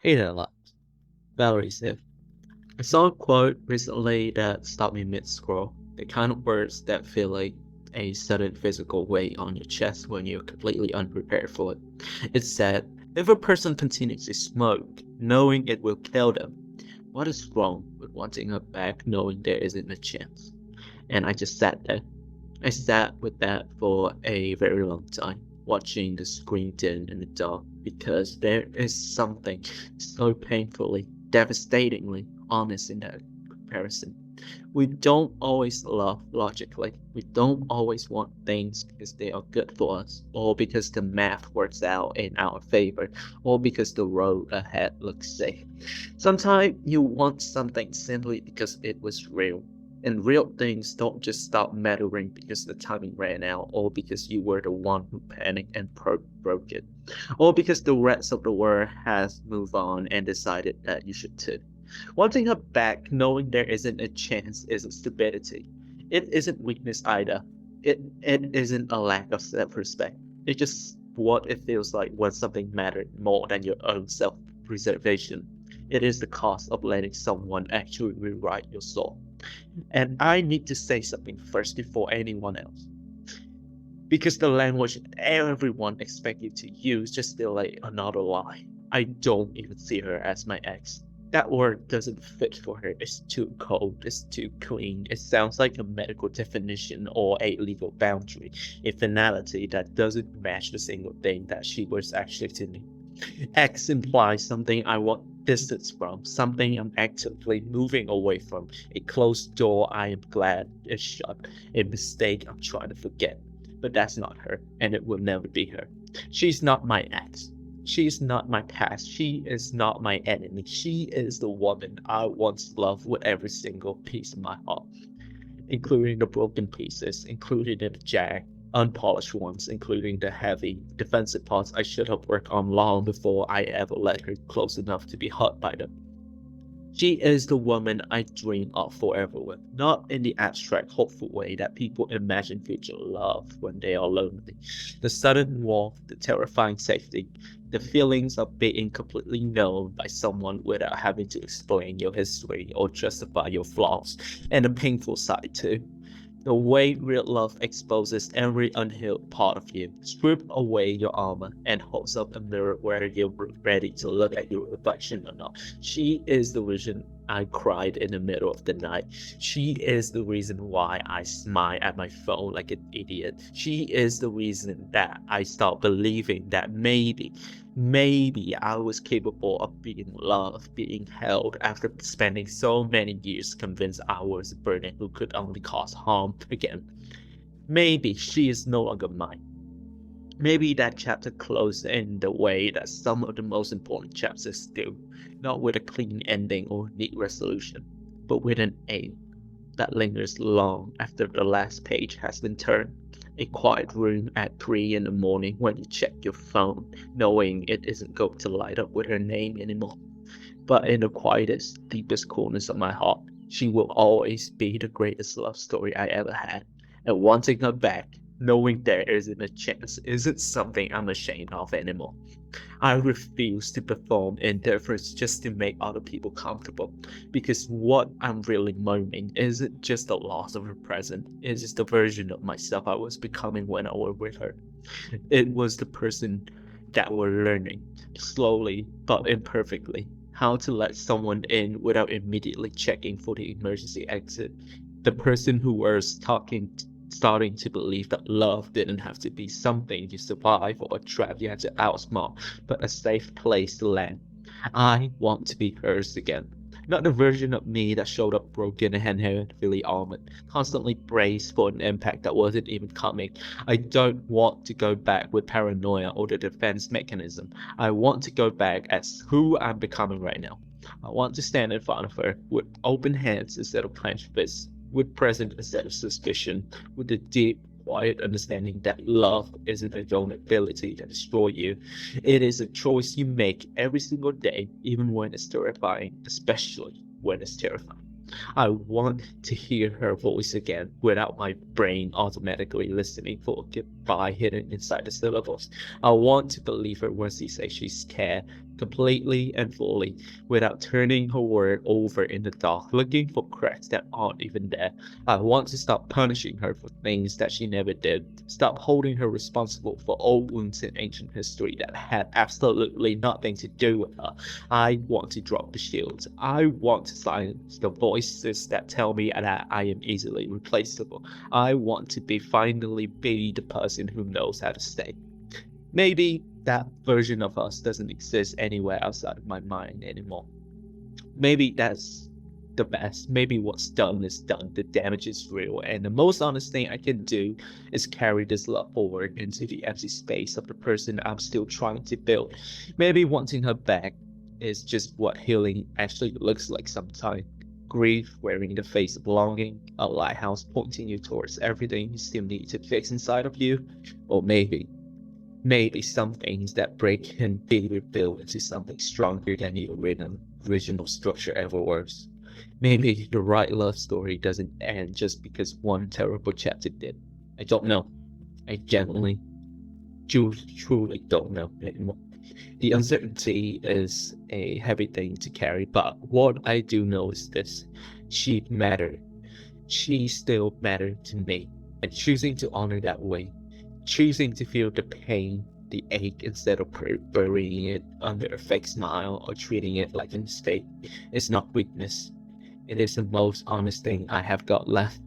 Hey there, Valerie's here. I saw a quote recently that stopped me mid-scroll. The kind of words that feel like a sudden physical weight on your chest when you're completely unprepared for it. It said, if a person continues to smoke, knowing it will kill them, what is wrong with wanting her back knowing there isn't a chance? And I just sat there. I sat with that for a very long time, watching the screen dim in the dark, because there is something so painfully, devastatingly honest in that comparison. We don't always love logically. We don't always want things because they are good for us, or because the math works out in our favor, or because the road ahead looks safe. Sometimes you want something simply because it was real. And real things don't just stop mattering because the timing ran out, or because you were the one who panicked and broke it, or because the rest of the world has moved on and decided that you should too. Wanting her back, knowing there isn't a chance, isn't stupidity. It isn't weakness either. It isn't a lack of self-respect. It's just what it feels like when something mattered more than your own self-preservation. It is the cost of letting someone actually rewrite your soul. And I need to say something first before anyone else. Because the language everyone expects you to use just feel like another lie. I don't even see her as my ex. That word doesn't fit for her. It's too cold, it's too clean. It sounds like a medical definition or a legal boundary, a finality that doesn't match the single thing that she was actually to me. X implies something I want distance from, something I'm actively moving away from, a closed door I am glad is shut, a mistake I'm trying to forget. But that's not her, and it will never be her. She's not my ex. She's not my past. She is not my enemy. She is the woman I once loved with every single piece of my heart, including the broken pieces, including the jag, unpolished ones, including the heavy, defensive parts I should have worked on long before I ever let her close enough to be hurt by them. She is the woman I dream of forever with, not in the abstract, hopeful way that people imagine future love when they are lonely. The sudden warmth, the terrifying safety, the feelings of being completely known by someone without having to explain your history or justify your flaws, and the painful side too. The way real love exposes every unhealed part of you, strips away your armor, and holds up a mirror whether you're ready to look at your reflection or not. She is the reason I cried in the middle of the night. She is the reason why I smile at my phone like an idiot. She is the reason that I stopped believing that maybe I was capable of being loved, being held, after spending so many years convinced I was a burden who could only cause harm again. Maybe she is no longer mine. Maybe that chapter closed in the way that some of the most important chapters do, not with a clean ending or neat resolution, but with an aim that lingers long after the last page has been turned. A quiet room at 3 in the morning when you check your phone, knowing it isn't going to light up with her name anymore. But in the quietest, deepest corners of my heart, she will always be the greatest love story I ever had. And wanting her back, knowing there isn't a chance, isn't something I'm ashamed of anymore. I refuse to perform endeavors just to make other people comfortable, because what I'm really mourning isn't just the loss of her present, it's just the version of myself I was becoming when I was with her. It was the person that we're learning, slowly but imperfectly, how to let someone in without immediately checking for the emergency exit. The person who was starting to believe that love didn't have to be something you survive or a trap you had to outsmart, but a safe place to land. I want to be hers again. Not the version of me that showed up broken and heavily armored, constantly braced for an impact that wasn't even coming. I don't want to go back with paranoia or the defense mechanism. I want to go back as who I'm becoming right now. I want to stand in front of her with open hands instead of clenched fists, with present instead of suspicion, with the deep, quiet understanding that love isn't a vulnerability that destroys you. It is a choice you make every single day, even when it's terrifying, especially when it's terrifying. I want to hear her voice again without my brain automatically listening for goodbye hidden inside the syllables. I want to believe her when she says she's scared, completely and fully, without turning her word over in the dark, looking for cracks that aren't even there. I want to stop punishing her for things that she never did, stop holding her responsible for old wounds in ancient history that had absolutely nothing to do with her. I want to drop the shields. I want to silence the voices that tell me that I am easily replaceable. I want to finally be the person who knows how to stay. Maybe that version of us doesn't exist anywhere outside of my mind anymore. Maybe that's the best. Maybe what's done is done. The damage is real, and the most honest thing I can do is carry this love forward into the empty space of the person I'm still trying to build. Maybe wanting her back is just what healing actually looks like sometimes. Grief wearing the face of longing, a lighthouse pointing you towards everything you still need to fix inside of you, or maybe some things that break can be rebuilt into something stronger than the original structure ever was. Maybe the right love story doesn't end just because one terrible chapter did. I don't know. I genuinely, truly don't know anymore. The uncertainty is a heavy thing to carry, but what I do know is this. She mattered. She still mattered to me, and choosing to honor that way, choosing to feel the pain, the ache, instead of burying it under a fake smile or treating it like a mistake, is not weakness. It is the most honest thing I have got left.